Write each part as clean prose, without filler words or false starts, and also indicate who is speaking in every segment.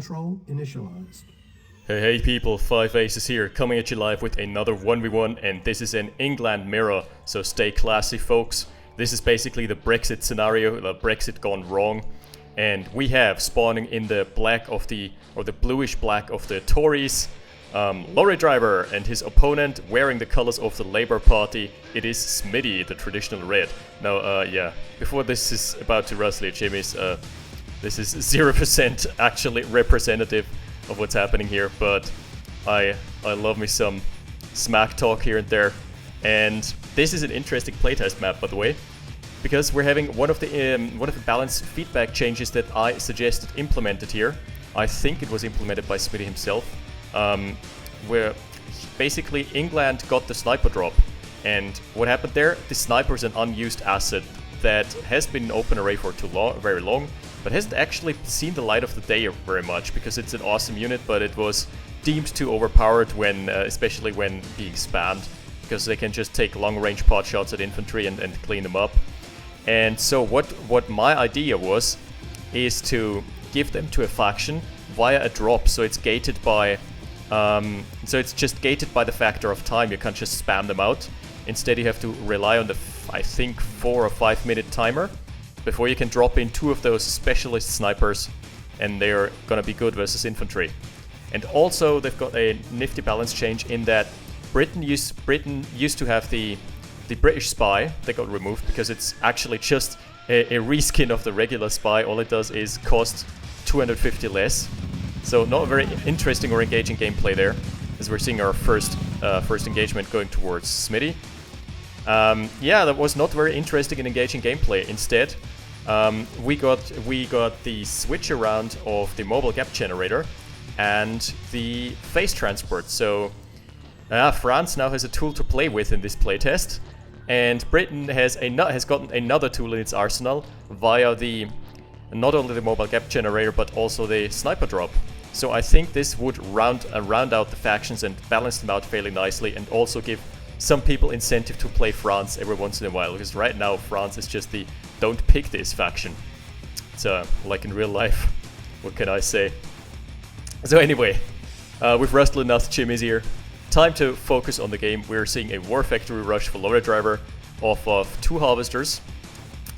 Speaker 1: control initialized.
Speaker 2: Hey people, 5aces here, coming at you live with another 1v1, and this is an England mirror, so stay classy folks. This is basically the Brexit scenario, the Brexit gone wrong, and we have spawning in the black of the, or the bluish black of the Tories, Lorrydriver and his opponent wearing the colors of the Labour Party. It is Smitty, the traditional red. Now, yeah, before this is about to rustle your jimmies, this is 0% actually representative of what's happening here, but I love me some smack talk here and there. And this is an interesting playtest map, by the way, because we're having one of the balance feedback changes that I suggested implemented here. I think it was implemented by Smitty himself, where basically England got the sniper drop. And what happened there? The sniper is an unused asset that has been in OpenRA for very long, but hasn't actually seen the light of the day very much, because it's an awesome unit, but it was deemed too overpowered when, especially when being spammed, because they can just take long-range pot shots at infantry and clean them up. And so what my idea was, is to give them to a faction via a drop, so it's gated by, so it's just gated by the factor of time. You can't just spam them out. Instead, you have to rely on the, I think, 4 or 5 minute timer before you can drop in 2 of those specialist snipers, and they're gonna be good versus infantry. And also, they've got a nifty balance change in that Britain used to have the British spy that got removed, because it's actually just a reskin of the regular spy. All it does is cost 250 less. So not a very interesting or engaging gameplay there, as we're seeing our first engagement going towards Smitty. Yeah, that was not very interesting and engaging gameplay. Instead, we got the switch around of the mobile gap generator and the phase transport. So France now has a tool to play with in this playtest, and Britain has gotten another tool in its arsenal via not only the mobile gap generator but also the sniper drop. So I think this would round out the factions and balance them out fairly nicely, and also give some people incentive to play France every once in a while, because right now France is just the don't pick this faction. It's like in real life. What can I say? So anyway, we've rustled enough chimneys here. Time to focus on the game. We're seeing a War Factory rush for Lorrydriver off of 2 harvesters,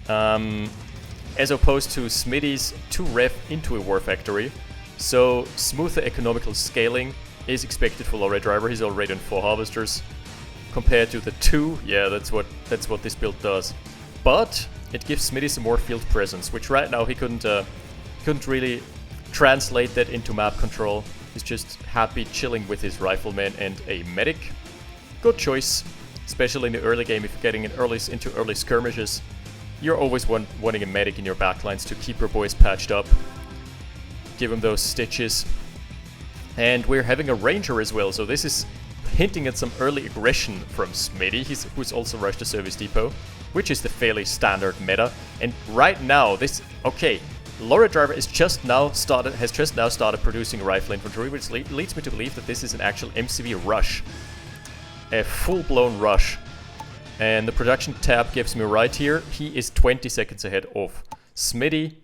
Speaker 2: as opposed to Smitty's 2 ref into a War Factory. So smoother economical scaling is expected for Lorrydriver. He's already on 4 harvesters compared to the 2. Yeah, that's what this build does. But it gives Smitty some more field presence, which right now he couldn't really translate that into map control. He's just happy chilling with his rifleman and a medic. Good choice, especially in the early game. If you're getting into early skirmishes, you're always wanting a medic in your backlines to keep your boys patched up. Give him those stitches. And we're having a ranger as well, so this is hinting at some early aggression from Smitty, who's also rushed the service depot, which is the fairly standard meta. And right now, Lorrydriver has just now started producing rifle infantry, which leads me to believe that this is an actual MCV rush, a full-blown rush. And the production tab gives me right here. He is 20 seconds ahead of Smitty,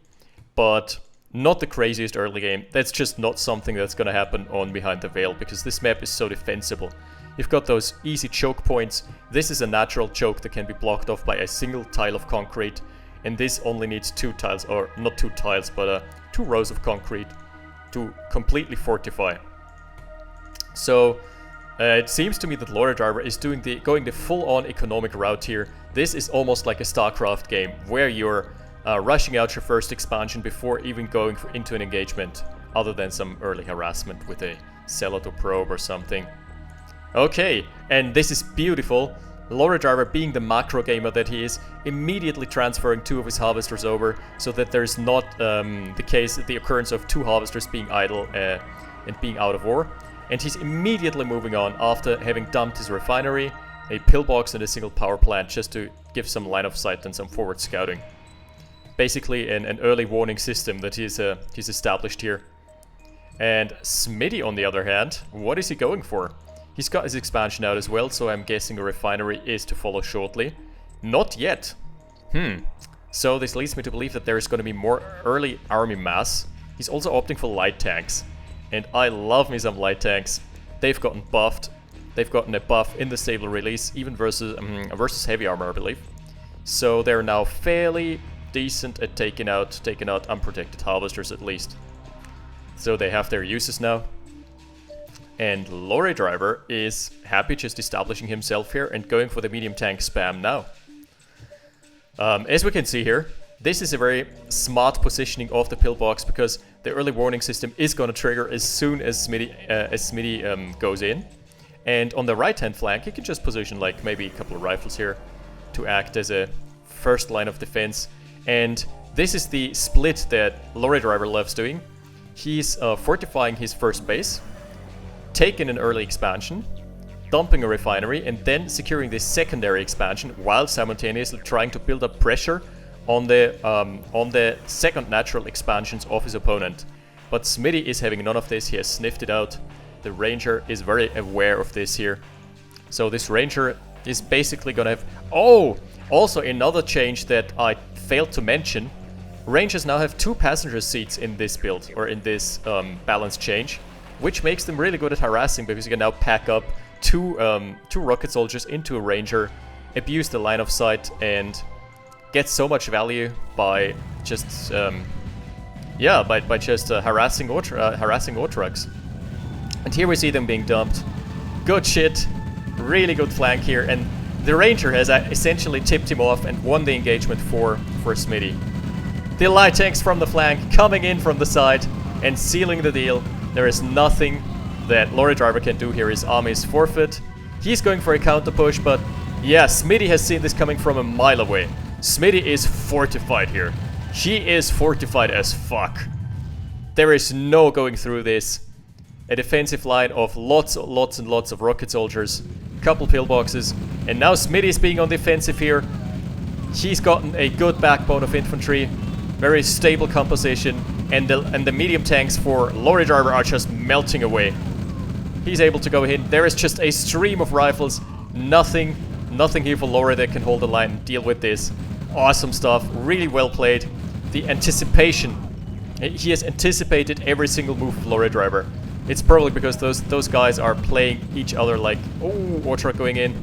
Speaker 2: but not the craziest early game. That's just not something that's gonna happen on Behind the Veil, because this map is so defensible. You've got those easy choke points. This is a natural choke that can be blocked off by a single tile of concrete, and this only needs 2 tiles, or not 2 tiles, but 2 rows of concrete to completely fortify. So it seems to me that Lorrydriver is going the full-on economic route here. This is almost like a StarCraft game, where you're rushing out your first expansion before even going into an engagement, other than some early harassment with a Celoto probe or something. Okay, and this is beautiful. Lorrydriver, being the macro gamer that he is, immediately transferring 2 of his harvesters over, so that there's not the occurrence of 2 harvesters being idle and being out of war. And he's immediately moving on after having dumped his refinery, a pillbox, and a single power plant, just to give some line of sight and some forward scouting. Basically an early warning system that he's established here. And Smitty, on the other hand, what is he going for? He's got his expansion out as well, so I'm guessing a refinery is to follow shortly. Not yet. So this leads me to believe that there is going to be more early army mass He's also opting for light tanks. And I love me some light tanks. They've gotten buffed. They've gotten a buff in the stable release, even versus heavy armor, I believe. So they're now fairly decent at taking out unprotected harvesters at least. So they have their uses now. And Lorrydriver is happy just establishing himself here and going for the medium tank spam now. As we can see here, this is a very smart positioning of the pillbox because the early warning system is going to trigger as soon as Smitty goes in. And on the right hand flank, you can just position like maybe a couple of rifles here to act as a first line of defense. And this is the split that Lorrydriver loves doing. He's fortifying his first base, taking an early expansion, dumping a refinery, and then securing the secondary expansion while simultaneously trying to build up pressure on the second natural expansions of his opponent. But Smitty is having none of this. He has sniffed it out. The Ranger is very aware of this here. So this Ranger is basically gonna have... Oh! Also another change that I failed to mention. Rangers now have 2 passenger seats in this build, or in this balance change, which makes them really good at harassing because you can now pack up two rocket soldiers into a Ranger, abuse the line of sight, and get so much value by just harassing Autrax. And here we see them being dumped. Good shit, really good flank here, and the Ranger has essentially tipped him off and won the engagement for Smitty. The light tanks from the flank coming in from the side and sealing the deal. There is nothing that Lorrydriver can do here. His army is forfeit. He's going for a counter push, but yeah, Smitty has seen this coming from a mile away. Smitty is fortified here. He is fortified as fuck. There is no going through this. A defensive line of lots and lots of rocket soldiers, couple pillboxes, and now Smitty is being on defensive here. He's gotten a good backbone of infantry, very stable composition, and the medium tanks for Lorrydriver are just melting away. He's able to go in. There is just a stream of rifles. Nothing here for Lorry that can hold the line and deal with this. Awesome stuff. Really well played. The anticipation. He has anticipated every single move of Lorrydriver. It's probably because those guys are playing each other like, oh, Autrax going in,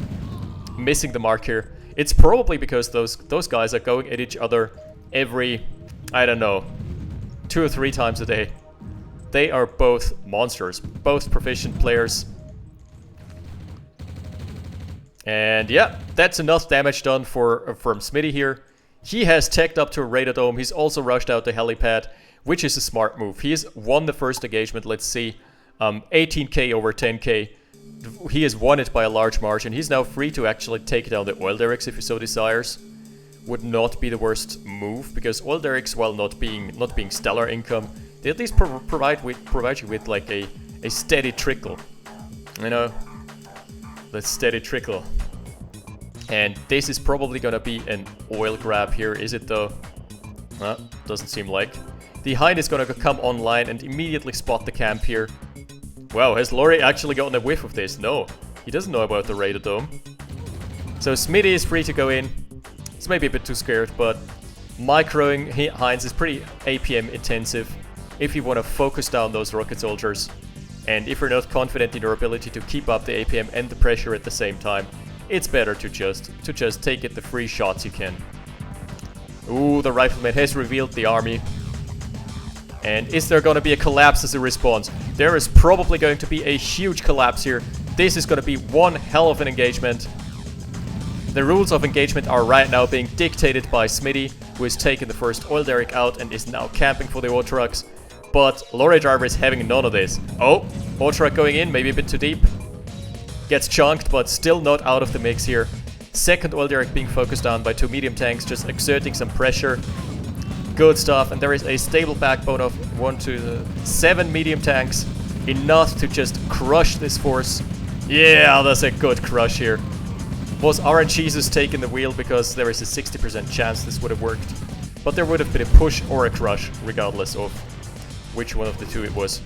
Speaker 2: missing the mark here. It's probably because those guys are going at each other every, I don't know, 2 or 3 times a day. They are both monsters, both proficient players. And yeah, that's enough damage done from Smitty here. He has teched up to a radar dome. He's also rushed out the helipad, which is a smart move. He has won the first engagement, let's see. 18k over 10k. He has won it by a large margin. He's now free to actually take down the oil derricks if he so desires. Would not be the worst move, because oil derricks, while not being stellar income, they at least provide you with like a steady trickle. You know? The steady trickle. And this is probably gonna be an oil grab here, is it though? Doesn't seem like. The Hind is gonna come online and immediately spot the camp here. Wow, has Lorry actually gotten a whiff of this? No, he doesn't know about the radar dome. So Smitty is free to go in. It's maybe a bit too scared, but microing Hinds is pretty APM intensive if you want to focus down those rocket soldiers. And if you're not confident in your ability to keep up the APM and the pressure at the same time, it's better to just take it the free shots you can. Ooh, the rifleman has revealed the army. And is there going to be a collapse as a response? There is probably going to be a huge collapse here. This is going to be one hell of an engagement. The rules of engagement are right now being dictated by Smitty, who has taken the first oil derrick out and is now camping for the Autrax. But Lorrydriver is having none of this. Oh, Autrax going in, maybe a bit too deep. Gets chunked, but still not out of the mix here. Second oil derrick being focused on by 2 medium tanks, just exerting some pressure. Good stuff, and there is a stable backbone of 7 medium tanks. Enough to just crush this force. Yeah, that's a good crush here. Was RNGesus taking the wheel, because there is a 60% chance this would have worked. But there would have been a push or a crush, regardless of which one of the two it was.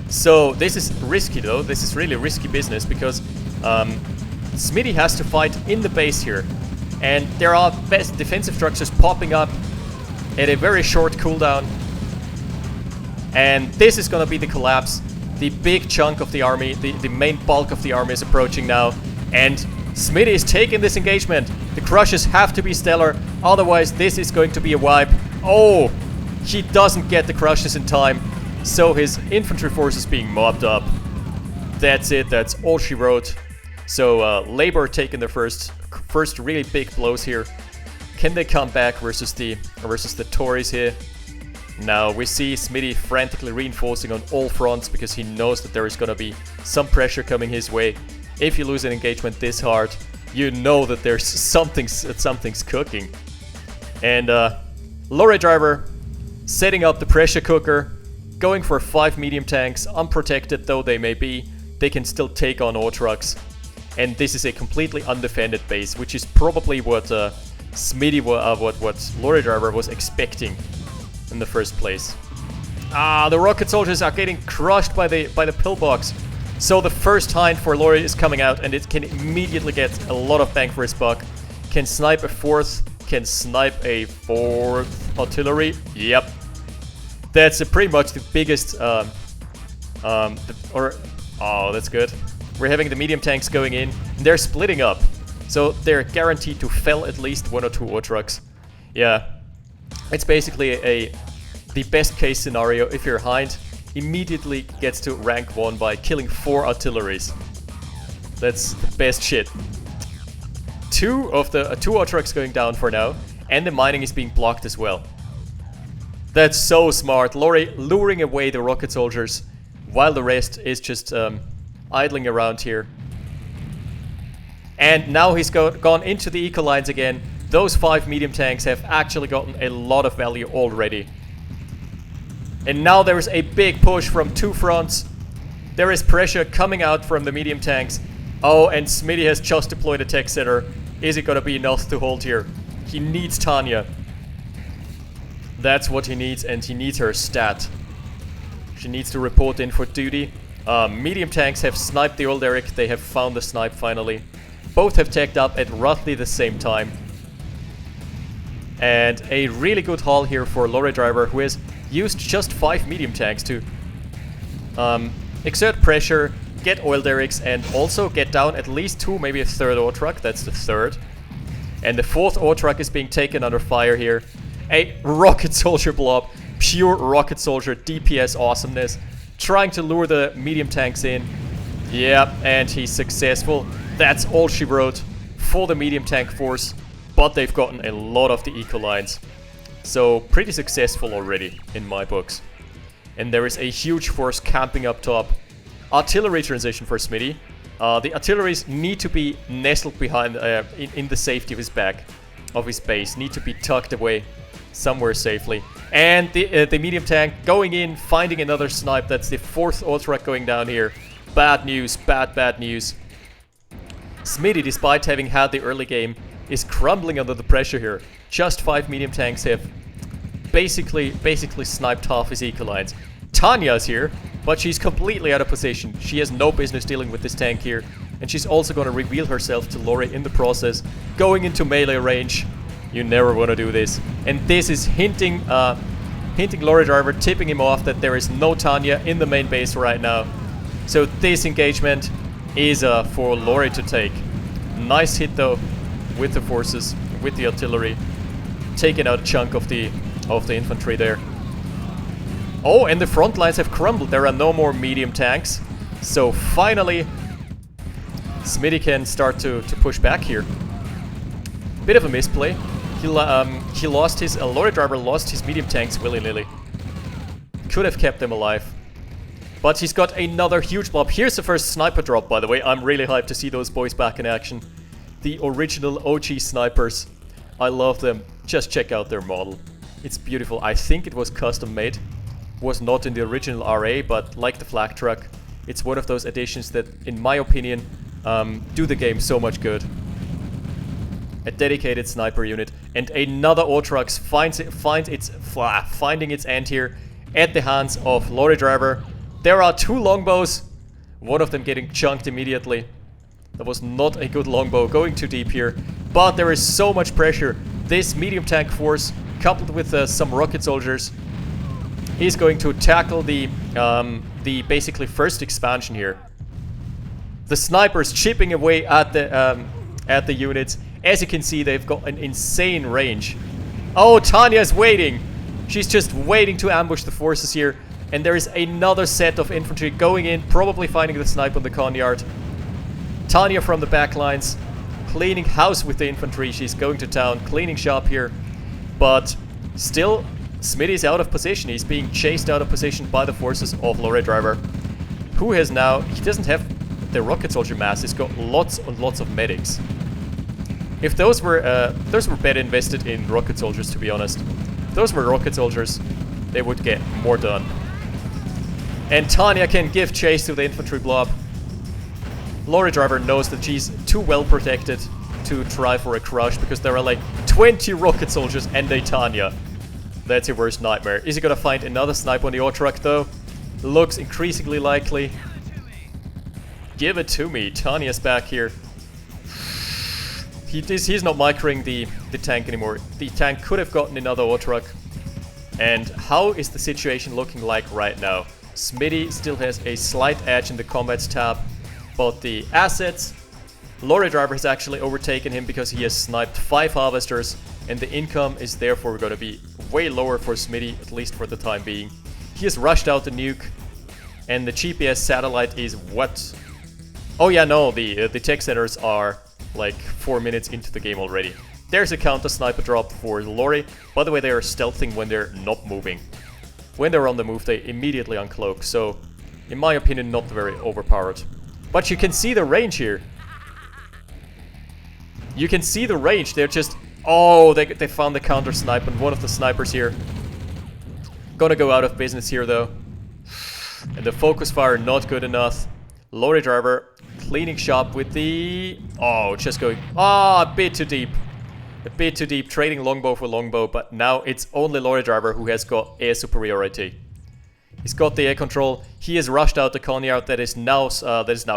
Speaker 2: So this is risky though. This is really risky business, because Smitty has to fight in the base here. And there are best defensive structures popping up at a very short cooldown. And this is gonna be the collapse. The big chunk of the army, the main bulk of the army is approaching now. And Smitty is taking this engagement. The crushes have to be stellar, otherwise this is going to be a wipe. Oh, he doesn't get the crushes in time, so his infantry force is being mobbed up. That's it, that's all she wrote. So Labour taking their first really big blows here. Can they come back versus the Tories here? Now we see Smitty frantically reinforcing on all fronts because he knows that there is gonna be some pressure coming his way. If you lose an engagement this hard, you know that there's something's cooking. And Lorrydriver setting up the pressure cooker, going for 5 medium tanks, unprotected though they may be, they can still take on ore trucks. And this is a completely undefended base, which is probably what Smitty, what Lorrydriver was expecting in the first place. The rocket soldiers are getting crushed by the pillbox. So the first hind for Lorry is coming out, and it can immediately get a lot of bang for his buck. Can snipe a fourth artillery. Yep. That's pretty much the biggest, oh, that's good. We're having the medium tanks going in, and they're splitting up. So they're guaranteed to fell at least 1 or 2 ore trucks. Yeah. It's basically the best case scenario. If you're hind, immediately gets to rank 1 by killing 4 artilleries. That's the best shit. 2 ore trucks going down for now, and the mining is being blocked as well. That's so smart. Lorry luring away the rocket soldiers while the rest is just idling around here. And now he's gone into the eco lines again. Those 5 medium tanks have actually gotten a lot of value already. And now there is a big push from 2 fronts. There is pressure coming out from the medium tanks. Oh, and Smitty has just deployed a tech setter. Is it gonna be enough to hold here? He needs Tanya. That's what he needs, and he needs her stat. She needs to report in for duty. Medium tanks have sniped the old Eric. They have found the snipe finally. Both have tagged up at roughly the same time. And a really good haul here for Lorrydriver, who has used just 5 medium tanks to exert pressure, get oil derricks, and also get down at least 2, maybe a 3rd ore truck. That's the 3rd. And the 4th ore truck is being taken under fire here. A rocket soldier blob, pure rocket soldier DPS awesomeness, trying to lure the medium tanks in. Yeah, and he's successful. That's all she wrote for the medium tank force, but they've gotten a lot of the eco lines. So pretty successful already in my books. And there is a huge force camping up top. Artillery transition for Smitty. The artilleries need to be nestled behind in the safety of his back, of his base. Need to be tucked away somewhere safely. And the medium tank going in, finding another snipe. That's the 4th ore truck going down here. Bad news, bad news. Smitty, despite having had the early game, is crumbling under the pressure here. Just 5 medium tanks have basically sniped half his eco lines. Tanya's here, but she's completely out of position. She has no business dealing with this tank here. And she's also going to reveal herself to Lorry in the process, going into melee range. You never want to do this. And this is hinting Lorrydriver, tipping him off that there is no Tanya in the main base right now. So this engagement is for Lorry to take. Nice hit though with the forces, with the artillery, taking out a chunk of the infantry there. Oh, and the front lines have crumbled. There are no more medium tanks. So finally, Smitty can start to push back here. Bit of a misplay. He lost his Lorrydriver lost his medium tanks willy-nilly. Could have kept them alive. But he's got another huge blob. Here's the first sniper drop, by the way. I'm really hyped to see those boys back in action. The original OG snipers. I love them. Just check out their model. It's beautiful. I think it was custom made. Was not in the original RA, but like the flak truck, it's one of those additions that, in my opinion, do the game so much good. A dedicated sniper unit, and another ore truck finding its end here at the hands of Lorrydriver. There are 2 longbows, one of them getting chunked immediately. That was not a good longbow, going too deep here. But there is so much pressure. This medium tank force, coupled with some rocket soldiers, He's going to tackle the basically first expansion here. The snipers chipping away at the units. As you can see, they've got an insane range. Oh, Tanya's waiting. She's just waiting to ambush the forces here. And there is another set of infantry going in, probably finding the snipe on the Conyard. Tanya from the back lines, cleaning house with the infantry. She's going to town, cleaning shop here. But still, Smitty's out of position. He's being chased out of position by the forces of Lorrydriver, who has now... He doesn't have the rocket soldier mass. He's got lots and lots of medics. If those were better invested in rocket soldiers, to be honest. If those were rocket soldiers, they would get more done. And Tanya can give chase to the infantry blob. Lorrydriver knows that she's too well protected to try for a crush, because there are like 20 rocket soldiers and a Tanya. That's your worst nightmare. Is he gonna find another snipe on the ore truck though? Looks increasingly likely. Give it to me. Tanya's back here. He's not microing the tank anymore. The tank could have gotten another ore truck. And how is the situation looking like right now? Smitty still has a slight edge in the combats tab, but the assets, Lorrydriver has actually overtaken him because he has sniped 5 harvesters, and the income is therefore going to be way lower for Smitty, at least for the time being. He has rushed out the nuke, and the GPS satellite is what? Oh yeah, no, the tech centers are like 4 minutes into the game already. There's a counter sniper drop for Lorry. By the way, they are stealthing when they're not moving. When they're on the move, they immediately uncloak. So, in my opinion, not very overpowered. But you can see the range here. You can see the range. They're just... Oh, they found the counter snipe, and one of the snipers here gonna go out of business here though. And the focus fire not good enough. Lorrydriver cleaning shop with the... Oh, just going... Ah, a bit too deep. A bit too deep, trading longbow for longbow, but now it's only Lorrydriver who has got air superiority. He's got the air control. He has rushed out the Conyard that is now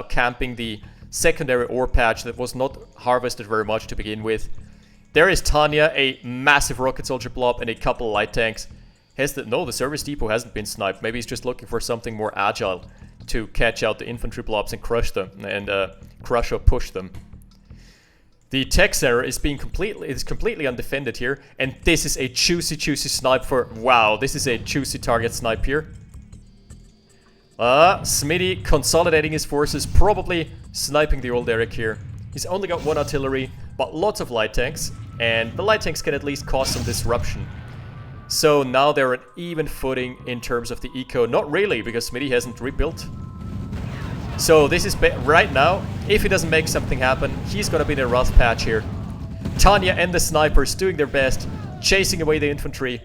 Speaker 2: camping the secondary ore patch that was not harvested very much to begin with. There is Tanya, a massive rocket soldier blob, and a couple of light tanks. No, the service depot hasn't been sniped. Maybe he's just looking for something more agile to catch out the infantry blobs and crush them, and crush or push them. The tech center is completely undefended here, and this is a juicy snipe for... Wow, this is a juicy target snipe here. Smitty consolidating his forces, probably sniping the old Eric here. He's only got 1 artillery, but lots of light tanks, and the light tanks can at least cause some disruption. So now they're on even footing in terms of the eco. Not really, because Smitty hasn't rebuilt. So this is right now, if he doesn't make something happen, he's gonna be in a rough patch here. Tanya and the snipers doing their best, chasing away the infantry,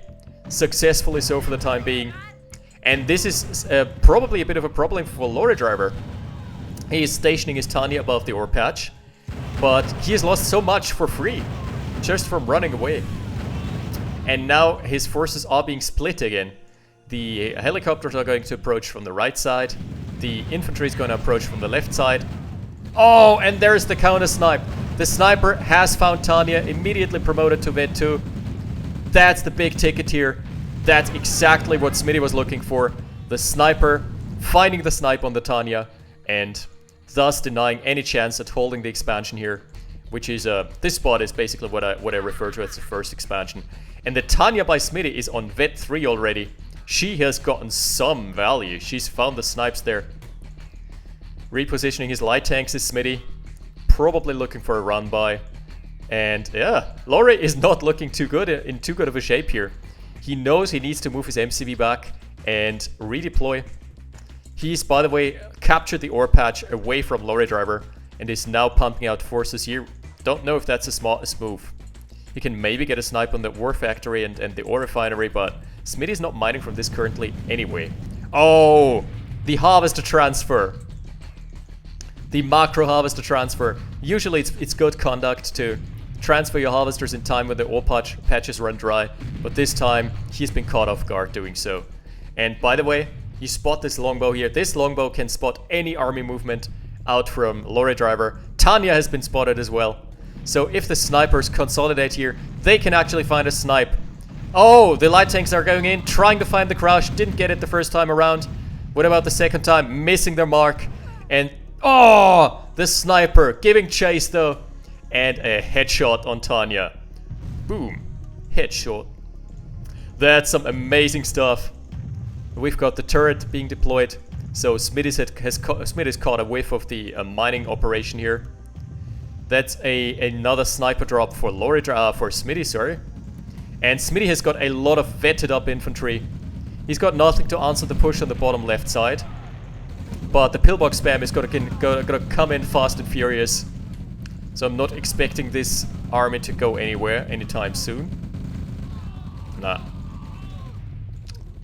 Speaker 2: successfully so for the time being. And this is probably a bit of a problem for Lorrydriver. He is stationing his Tanya above the ore patch, but he has lost so much for free, just from running away. And now his forces are being split again. The helicopters are going to approach from the right side. The infantry is going to approach from the left side. Oh, and there's the counter snipe. The sniper has found Tanya, immediately promoted to Vet 2. That's the big ticket here. That's exactly what Smitty was looking for. The sniper finding the snipe on the Tanya, and thus denying any chance at holding the expansion here. Which is, this spot is basically what I refer to as the first expansion. And the Tanya by Smitty is on Vet 3 already. She has gotten some value. She's found the snipes there. Repositioning his light tanks is Smitty. Probably looking for a run by. And yeah, Lorry is not looking too good in too good of a shape here. He knows he needs to move his MCV back and redeploy. He's, by the way, captured the ore patch away from Lorrydriver and is now pumping out forces here. Don't know if that's the smartest move. He can maybe get a snipe on the ore factory and the ore refinery, but Smitty's not mining from this currently anyway. Oh, the harvester transfer. The macro harvester transfer. Usually it's good conduct to transfer your harvesters in time when the ore patches run dry, but this time he's been caught off guard doing so. And by the way, you spot this longbow here. This longbow can spot any army movement out from Lorrydriver. Tanya has been spotted as well. So if the snipers consolidate here, they can actually find a snipe. Oh, the light tanks are going in, trying to find the crouch. Didn't get it the first time around. What about the second time? Missing their mark. And, oh, the sniper giving chase though. And a headshot on Tanya. Boom. Headshot. That's some amazing stuff. We've got the turret being deployed. So Smitty's caught a whiff of the mining operation here. That's another sniper drop for for Smitty, sorry. And Smitty has got a lot of vetted up infantry. He's got nothing to answer the push on the bottom left side. But the pillbox spam is gonna come in fast and furious. So I'm not expecting this army to go anywhere anytime soon. Nah.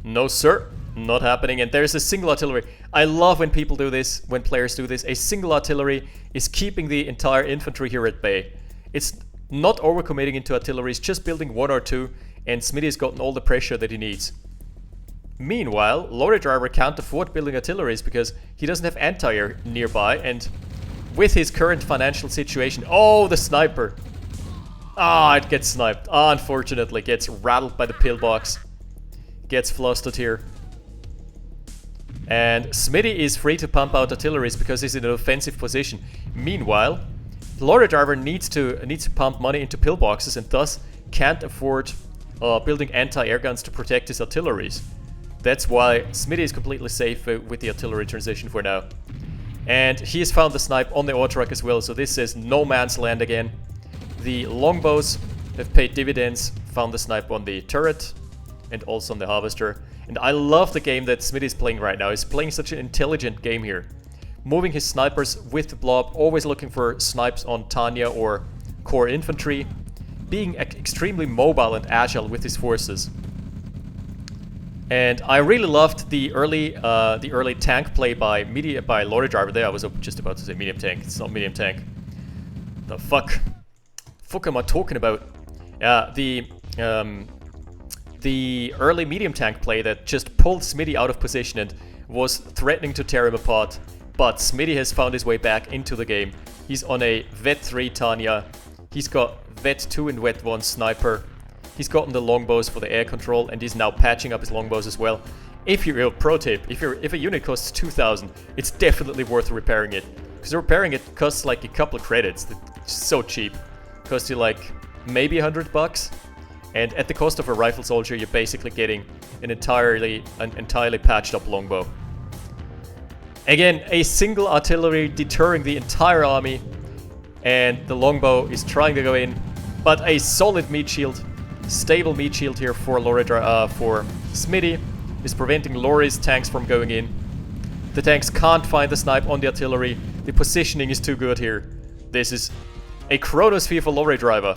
Speaker 2: No sir, not happening. And there's a single artillery. I love when people do this, when players do this. A single artillery is keeping the entire infantry here at bay. It's not overcommitting into artillery, it's just building one or two, and Smitty's gotten all the pressure that he needs. Meanwhile, Lorrydriver can't afford building artilleries because he doesn't have anti-air nearby, and with his current financial situation... Oh, the sniper! Ah, it gets sniped. Unfortunately, gets rattled by the pillbox. Gets flustered here. And Smitty is free to pump out artilleries because he's in an offensive position. Meanwhile, Lorrydriver needs to pump money into pillboxes and thus can't afford building anti-air guns to protect his artilleries. That's why Smitty is completely safe with the artillery transition for now. And he has found the snipe on the auto-truck as well, so this is no man's land again. The longbows have paid dividends, found the snipe on the turret and also on the harvester. And I love the game that Smitty is playing right now. He's playing such an intelligent game here. Moving his snipers with the blob, always looking for snipes on Tanya or core infantry. Being extremely mobile and agile with his forces. And I really loved the early tank play by Lorrydriver there. I was just about to say medium tank. It's not medium tank. The fuck am I talking about? The early medium tank play that just pulled Smitty out of position and was threatening to tear him apart. But Smitty has found his way back into the game. He's on a Vet 3 Tanya. He's got Vet 2 and Vet 1 Sniper. He's gotten the longbows for the air control, and he's now patching up his longbows as well. If you're a pro tip, if a unit costs 2,000, it's definitely worth repairing it. Because repairing it costs like a couple of credits. It's so cheap. It costs you like maybe $100. And at the cost of a rifle soldier, you're basically getting an entirely patched up longbow. Again, a single artillery deterring the entire army, and the longbow is trying to go in, but a solid meat shield, stable meat shield here for for Smitty is preventing Lorry's tanks from going in. The tanks can't find the snipe on the artillery. The positioning is too good here. This is a chronosphere for Lorrydriver.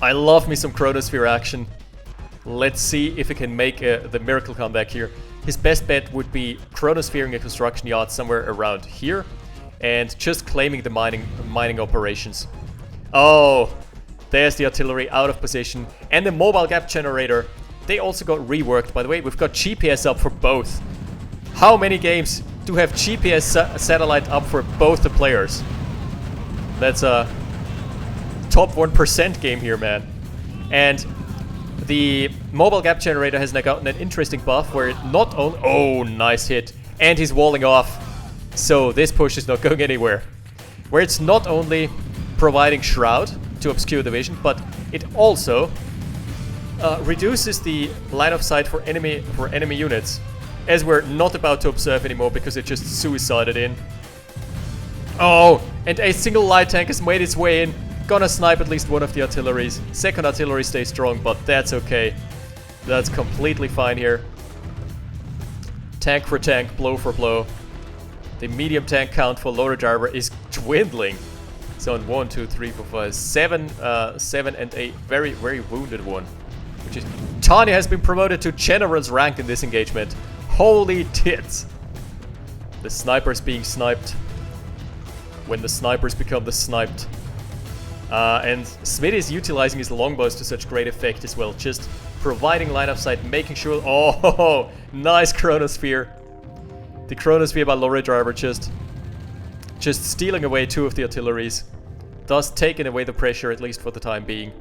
Speaker 2: I love me some chronosphere action. Let's see if it can make the miracle comeback here. His best bet would be chronospheering a construction yard somewhere around here and just claiming the mining operations. Oh, there's the artillery out of position. And the mobile gap generator, they also got reworked. By the way, we've got GPS up for both. How many games do have GPS satellite up for both the players? That's a top 1% game here, man. And the mobile gap generator has now gotten an interesting buff where it not only... Oh, nice hit. And he's walling off. So this push is not going anywhere. Where it's not only providing shroud to obscure the vision, but it also reduces the line of sight for enemy units, as we're not about to observe anymore because it just suicided in. Oh, and a single light tank has made its way in. Gonna snipe at least one of the artilleries. Second artillery stays strong, but that's okay. That's completely fine here. Tank for tank, blow for blow. The medium tank count for Lorrydriver is dwindling. So on 1, 2, 3, 4, 5, 7 and a very, very wounded one. Which is... Tanya has been promoted to general's rank in this engagement. Holy tits. The sniper's being sniped. When the snipers become the sniped. And Smitty is utilizing his longbows to such great effect as well. Just providing line of sight, making sure... Oh, nice chronosphere. The chronosphere by Lorrydriver just stealing away two of the artilleries. Thus taking away the pressure, at least for the time being.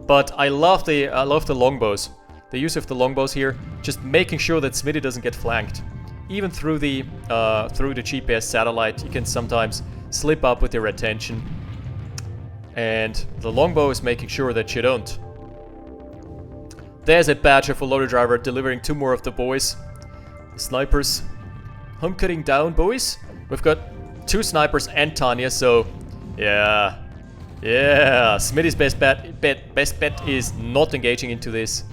Speaker 2: But I love the longbows. The use of the longbows here, just making sure that Smitty doesn't get flanked. Even through the GPS satellite, you can sometimes slip up with your attention. And the longbow is making sure that you don't. There's a badger for Lorrydriver delivering 2 more of the boys. The snipers. Home cutting down, boys. We've got 2 snipers and Tanya, so yeah. Yeah, Smitty's best bet is not engaging into this,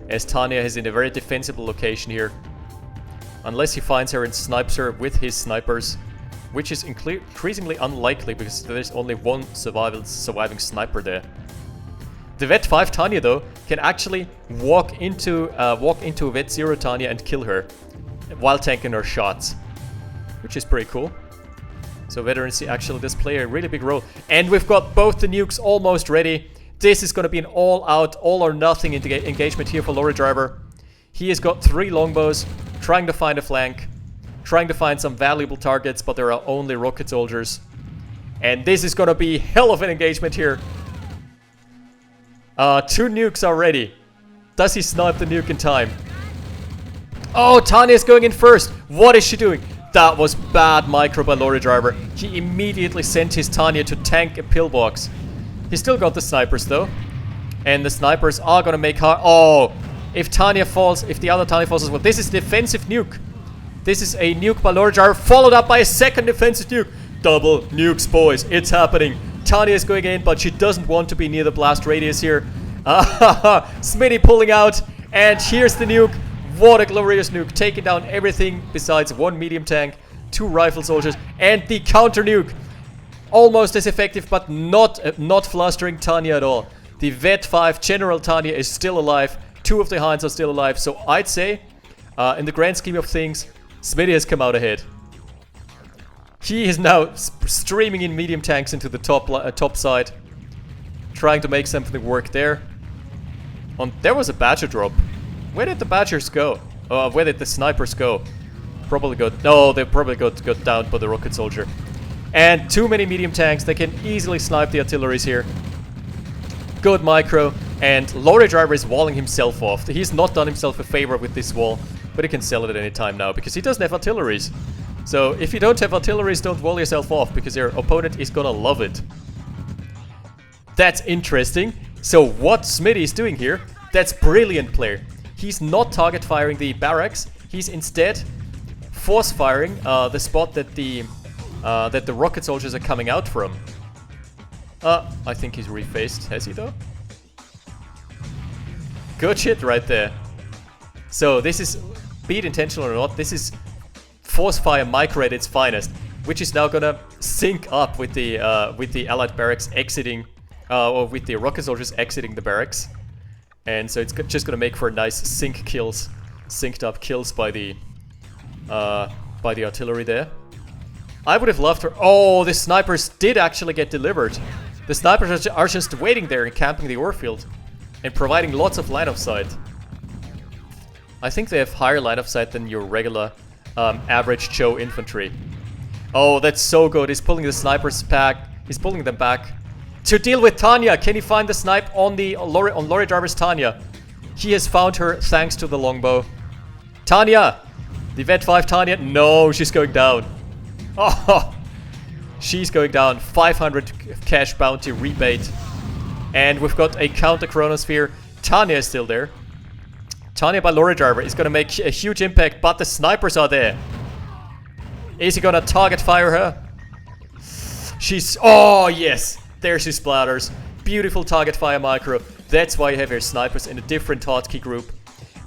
Speaker 2: as Tanya is in a very defensible location here. Unless he finds her and snipes her with his snipers, which is increasingly unlikely because there's only one surviving sniper there. The Vet 5 Tanya though can actually walk into Vet 0 Tanya and kill her while tanking her shots, which is pretty cool. So veterancy actually does play a really big role. And we've got both the nukes almost ready. This is going to be an all-out, all-or-nothing engagement here for Lorrydriver. He has got 3 longbows, trying to find a flank, trying to find some valuable targets, but there are only rocket soldiers. And this is going to be hell of an engagement here. 2 nukes are ready. Does he snipe the nuke in time? Oh, Tanya's going in first. What is she doing? That was bad micro by Lorrydriver. He immediately sent his Tanya to tank a pillbox. He still got the snipers though. And the snipers are gonna make hard. Oh, if Tanya falls, if the other Tanya falls as well. This is defensive nuke. This is a nuke by Lorrydriver, followed up by a second defensive nuke. Double nukes, boys. It's happening. Tanya is going in, but she doesn't want to be near the blast radius here. Smitty pulling out. And here's the nuke. What a glorious nuke, taking down everything besides 1 medium tank, 2 rifle soldiers, and the counter nuke. Almost as effective, but not flustering Tanya at all. The Vet 5 General Tanya is still alive. 2 of the Hinds are still alive. So I'd say, in the grand scheme of things, Smitty has come out ahead. He is now streaming in medium tanks into the top side, trying to make something work there. There was a badger drop. Where did the badgers go? Where did the snipers go? Probably got... No, they probably got downed by the rocket soldier. And too many medium tanks. They can easily snipe the artilleries here. Good micro. And Lorrydriver is walling himself off. He's not done himself a favor with this wall, but he can sell it at any time now because he doesn't have artilleries. So if you don't have artilleries, don't wall yourself off because your opponent is gonna love it. That's interesting. So what Smitty is doing here, that's brilliant player. He's not target firing the barracks. He's instead force firing the spot that the rocket soldiers are coming out from. I think he's refaced. Has he though? Good shit right there. So this is, be it intentional or not, this is force fire micro at its finest, which is now gonna sync up with the allied barracks exiting, or with the rocket soldiers exiting the barracks. And so it's just gonna make for nice synced up kills by the artillery there. I would have loved her. Oh, the snipers did actually get delivered. The snipers are just waiting there and camping the ore field and providing lots of line of sight. I think they have higher line of sight than your regular average Joe infantry. Oh, that's so good. He's pulling the snipers back. He's pulling them back. To deal with Tanya, can he find the snipe on Lorrydriver's Tanya? He has found her thanks to the longbow. Tanya! The Vet 5 Tanya. No, she's going down. Oh, she's going down. 500 cash bounty rebate. And we've got a counter chronosphere. Tanya is still there. Tanya by Lorrydriver is going to make a huge impact, but the snipers are there. Is he going to target fire her? She's... Oh, yes. There she splatters. Beautiful target fire micro. That's why you have your snipers in a different hotkey group.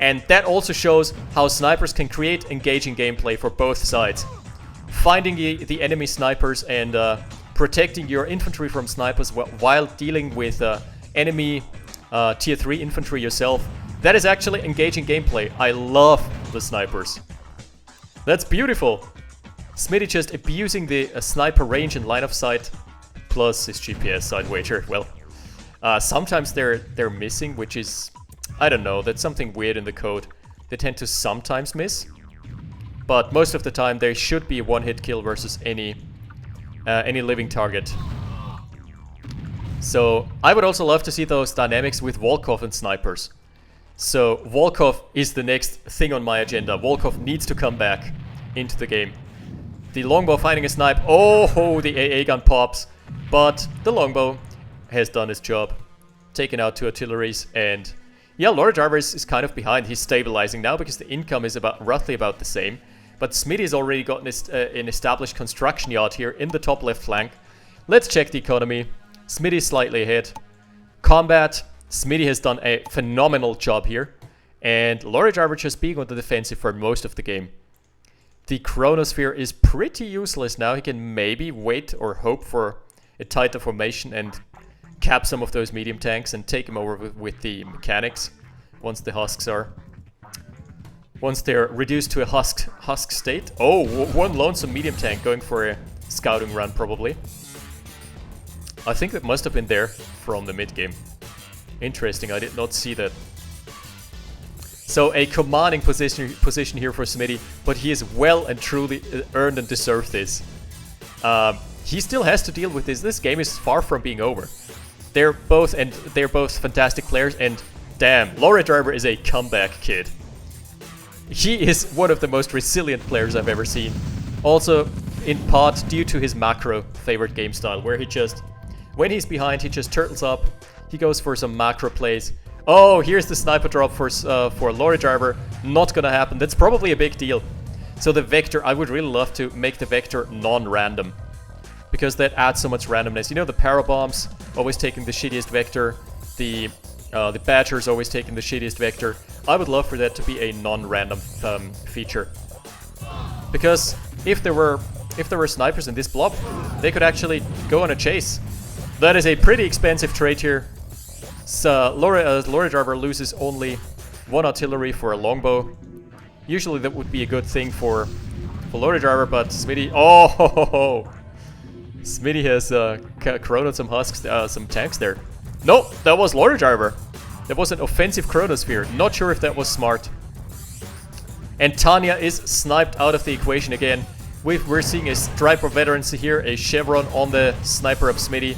Speaker 2: And that also shows how snipers can create engaging gameplay for both sides. Finding the enemy snipers and protecting your infantry from snipers while dealing with enemy tier 3 infantry yourself. That is actually engaging gameplay. I love the snipers. That's beautiful. Smitty just abusing the sniper range and line of sight. Plus his GPS side wager. Well, sometimes they're missing, which is, I don't know, that's something weird in the code. They tend to sometimes miss, but most of the time there should be a one-hit kill versus any living target. So I would also love to see those dynamics with Volkov and snipers. So Volkov is the next thing on my agenda. Volkov needs to come back into the game. The longbow finding a snipe. Oh, the AA gun pops. But the longbow has done its job. Taken out 2 artilleries. And yeah, Lorrydriver is kind of behind. He's stabilizing now because the income is roughly about the same. But Smitty has already gotten an established construction yard here in the top left flank. Let's check the economy. Smitty is slightly ahead. Combat. Smitty has done a phenomenal job here. And Lorrydriver just being on the defensive for most of the game. The Chronosphere is pretty useless now. He can maybe wait or hope for a tighter formation and cap some of those medium tanks and take him over with the mechanics once the husks are. Once they're reduced to a husk state. Oh, one lonesome medium tank going for a scouting run probably. I think that must have been there from the mid game. Interesting, I did not see that. So a commanding position here for Smitty, but he has well and truly earned and deserved this. He still has to deal with this. This game is far from being over. They're both fantastic players, and damn, Lorrydriver is a comeback kid. He is one of the most resilient players I've ever seen. Also, in part due to his macro favorite game style, where he just, when he's behind, he just turtles up. He goes for some macro plays. Oh, here's the sniper drop for Lorrydriver. Not gonna happen. That's probably a big deal. So the vector, I would really love to make the vector non-random, because that adds so much randomness. You know, the parabombs always taking the shittiest vector. The Badger's always taking the shittiest vector. I would love for that to be a non-random feature, because if there were snipers in this blob, they could actually go on a chase. That is a pretty expensive trade here. So Lorrydriver loses only 1 artillery for a longbow. Usually that would be a good thing for Lorrydriver, but Smitty, oh, Smitty has chronoed some husks, some tanks there. No, that was Lorrydriver. That was an offensive chronosphere. Not sure if that was smart. And Tanya is sniped out of the equation again. We're seeing a stripe of veterancy here, a chevron on the sniper of Smitty.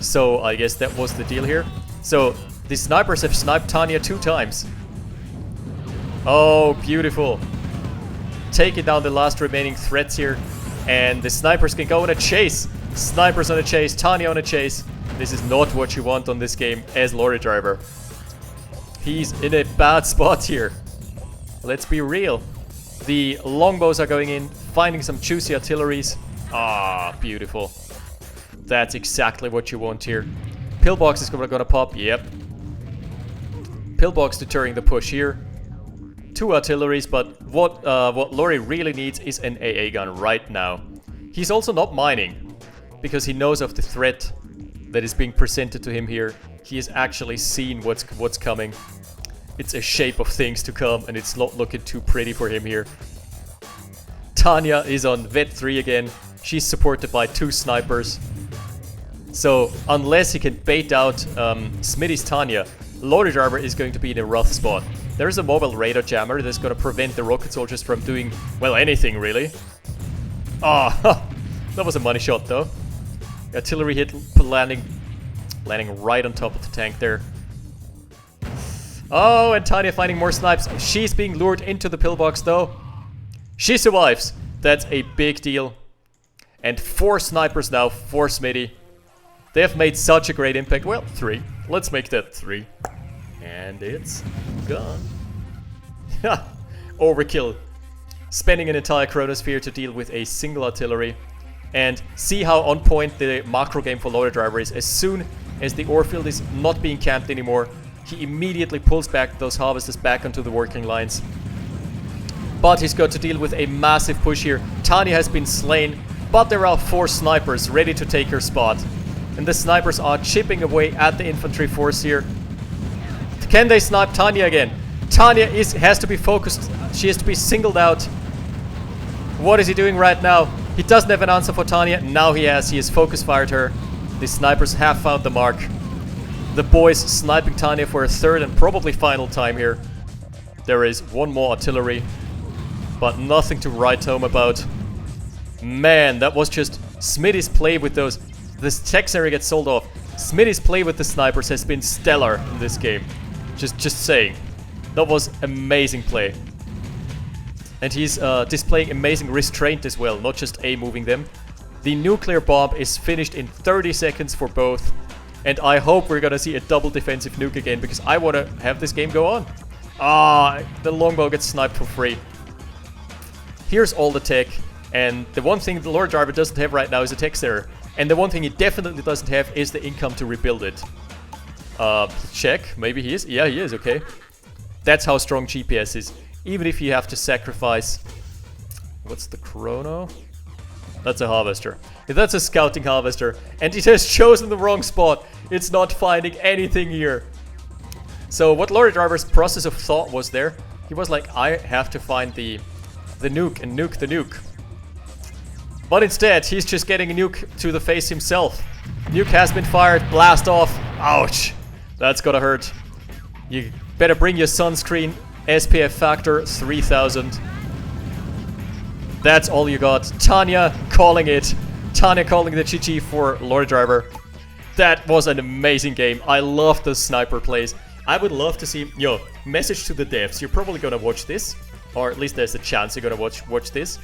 Speaker 2: So I guess that was the deal here. So the snipers have sniped Tanya 2 times. Oh, beautiful. Taking down the last remaining threats here. And the snipers can go on a chase. Snipers on a chase, Tanya on a chase. This is not what you want on this game as Lorrydriver. He's in a bad spot here. Let's be real. The longbows are going in, finding some juicy artilleries. Ah, beautiful. That's exactly what you want here. Pillbox is gonna pop, yep. Pillbox deterring the push here. 2 artilleries, but what Lorry really needs is an AA gun right now. He's also not mining, because he knows of the threat that is being presented to him here. He has actually seen what's coming. It's a shape of things to come, and it's not looking too pretty for him here. Tanya is on Vet 3 again. She's supported by 2 snipers. So unless he can bait out Smitty's Tanya, Lorrydriver is going to be in a rough spot. There's a mobile radar jammer that's going to prevent the rocket soldiers from doing, well, anything really. Ah, that was a money shot though. Artillery hit landing right on top of the tank there. Oh, and Tanya finding more snipes. She's being lured into the pillbox though. She survives. That's a big deal. And 4 snipers now for Smitty. They have made such a great impact. Well, 3. Let's make that 3. And it's gone. Overkill. Spending an entire chronosphere to deal with a single artillery. And see how on point the macro game for Lorrydriver is. As soon as the ore field is not being camped anymore, he immediately pulls back those harvesters back onto the working lines. But he's got to deal with a massive push here. Tanya has been slain, but there are 4 snipers ready to take her spot. And the snipers are chipping away at the infantry force here. Can they snipe Tanya again? Tanya has to be focused. She has to be singled out. What is he doing right now? He doesn't have an answer for Tanya. Now he has. He has focus fired her. The snipers have found the mark. The boys sniping Tanya for a 3rd and probably final time here. There is 1 more artillery, but nothing to write home about. Man, that was just Smitty's play with those this tech area gets sold off. Smitty's play with the snipers has been stellar in this game. Just saying. That was amazing play. And he's displaying amazing restraint as well, not just A-moving them. The nuclear bomb is finished in 30 seconds for both. And I hope we're gonna see a double defensive nuke again, because I wanna have this game go on. The longbow gets sniped for free. Here's all the tech. And the one thing the Lorrydriver doesn't have right now is a tech error. And the one thing he definitely doesn't have is the income to rebuild it. Check. Maybe he is. Yeah, he is. Okay. That's how strong GPS is. Even if you have to sacrifice... What's the chrono? That's a harvester. That's a scouting harvester. And it has chosen the wrong spot. It's not finding anything here. So what Lorrydriver's process of thought was there, he was like, I have to find the nuke and nuke the nuke. But instead, he's just getting a nuke to the face himself. Nuke has been fired. Blast off. Ouch. That's gotta hurt. You better bring your sunscreen. SPF factor 3000. That's all you got. Tanya calling it. Tanya calling the GG for Lorrydriver. That was an amazing game. I love the sniper plays. I would love to see... Yo, message to the devs. You're probably gonna watch this. Or at least there's a chance you're gonna watch this.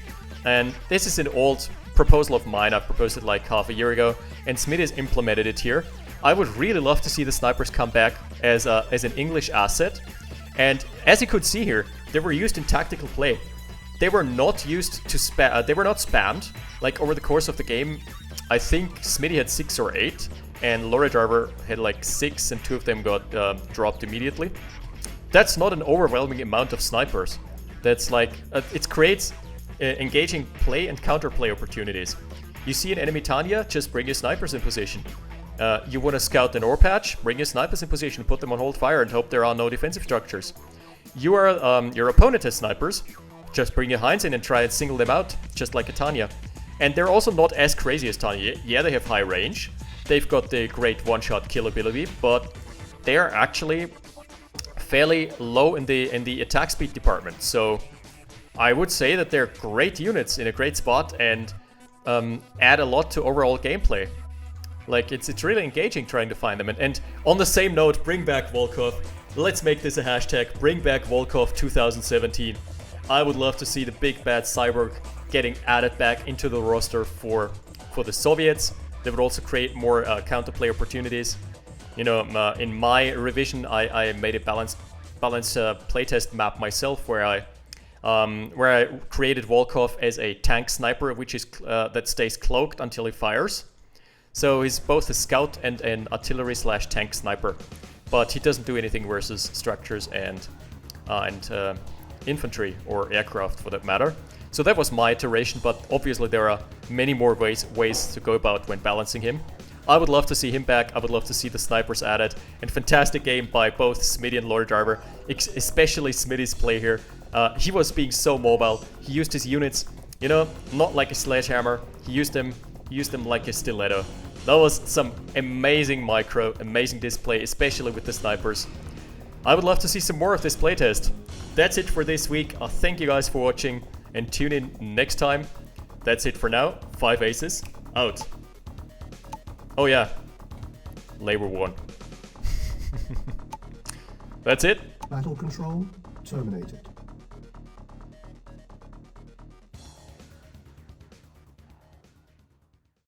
Speaker 2: And this is an old proposal of mine. I proposed it like half a year ago, and Smitty has implemented it here. I would really love to see the snipers come back as an English asset. And as you could see here, they were used in tactical play. They were not used to spam. They were not spammed. Like over the course of the game, I think Smitty had 6 or 8, and Lorrydriver had like 6, and 2 of them got dropped immediately. That's not an overwhelming amount of snipers. That's like it creates engaging play and counterplay opportunities. You see an enemy Tanya, just bring your snipers in position. You want to scout an ore patch, bring your snipers in position, put them on hold fire and hope there are no defensive structures. Your opponent has snipers, just bring your Hinds in and try and single them out, just like a Tanya. And they're also not as crazy as Tanya. Yeah, they have high range, they've got the great one-shot kill ability, but they are actually fairly low in the attack speed department. So I would say that they're great units in a great spot and add a lot to overall gameplay. Like, it's really engaging trying to find them. And on the same note, bring back Volkov. Let's make this a hashtag, bring back Volkov 2017. I would love to see the big bad cyborg getting added back into the roster for the Soviets. They would also create more counterplay opportunities. You know, in my revision, I made a balanced playtest map myself where I created Volkov as a tank sniper, which is that stays cloaked until he fires. So he's both a scout and an artillery/tank sniper, but he doesn't do anything versus structures and infantry or aircraft for that matter. So that was my iteration, but obviously there are many more ways to go about when balancing him. I would love to see him back. I would love to see the snipers added. And fantastic game by both Smitty and Lorrydriver, especially Smitty's play here. He was being so mobile. He used his units, you know, not like a sledgehammer. He used them like a stiletto. That was some amazing micro, amazing display, especially with the snipers. I would love to see some more of this playtest. That's it for this week. Thank you guys for watching and tune in next time. That's it for now. 5 aces out. Oh yeah, Labor won. That's it.
Speaker 1: Battle control terminated.